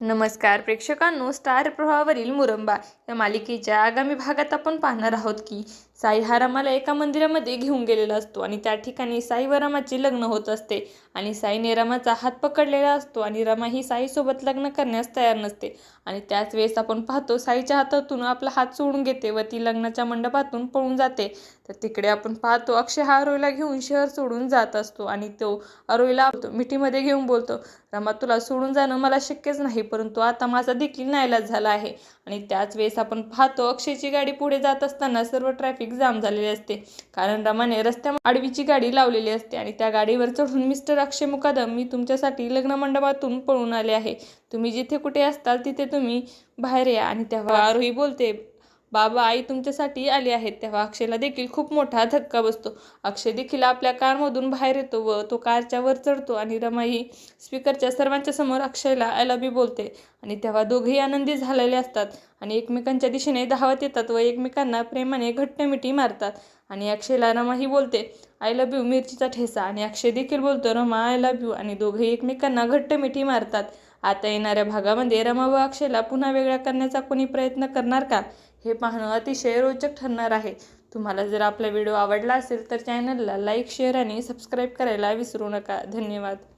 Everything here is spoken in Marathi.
नमस्कार प्रेक्षकांनो, स्टार प्रवाहावरील मुरंबा या मालिकेच्या आगामी भागात आपण पाहणार आहोत की साई हा रमाला एका मंदिरामध्ये घेऊन गेलेला असतो आणि त्या ठिकाणी साई व रमाचे लग्न होत असते आणि साईने रमाचा हात पकडलेला असतो आणि रमा ही साईसोबत लग्न करण्यास तयार नसते. आणि त्याच वेळेस आपण पाहतो साईच्या हातातून आपला हात सोडून घेते व ती लग्नाच्या मंडपातून पळून जाते. तर तिकडे आपण पाहतो अक्षय हा अरोहीला घेऊन शहर सोडून जात असतो आणि तो अरोहीला मिठीमध्ये घेऊन बोलतो, रमा तुला सोडून जाणं मला शक्यच नाही, परंतु आता माझा देखील नाईलाज झाला आहे. आणि त्याच वेळेस आपण पाहतो अक्षयची गाडी पुढे जात असताना सर्व ट्रॅफिक जाम झालेले असते, कारण रमाने रस्त्यावर आडवीची गाडी लावलेली असते आणि त्या गाडीवर चढून मिस्टर अक्षय मुकादम, मी तुमच्यासाठी लग्न मंडपातून पळून आले आहे, तुम्ही जिथे कुठे असताल तिथे तुम्ही बाहेर या. आणि तेव्हा आरोही बोलते, बाबा आई तुमच्यासाठी आली आहेत. तेव्हा अक्षयला देखील खूप मोठा धक्का बसतो. अक्षय देखील आपल्या कारमधून बाहेर येतो व तो कारच्या वर चढतो आणि रमा ही स्पीकरच्या सर्वांच्या समोर अक्षयला आय लव्ह यू बोलते. आणि तेव्हा दोघेही आनंदी झालेले असतात आणि एकमेकांच्या दिशेने धावत येतात व एकमेकांना प्रेमाने घट्ट मिठी मारतात. आणि अक्षयला रमा ही बोलते, आय लव्ह यू मिरचीचा ठेसा, आणि अक्षय देखील बोलतो रमा आय लव्ह यू, आणि दोघेही एकमेकांना घट्ट मिठी मारतात. आता येणाऱ्या भागामध्ये रमा व अक्षयला पुन्हा वेगळा करण्याचा कोणी प्रयत्न करणार का, हे पाहणं अतिशय रोचक ठरणार आहे. तुम्हाला जर आपला व्हिडिओ आवडला असेल तर चॅनलला लाईक, शेअर आणि सबस्क्राईब करायला विसरू नका. धन्यवाद.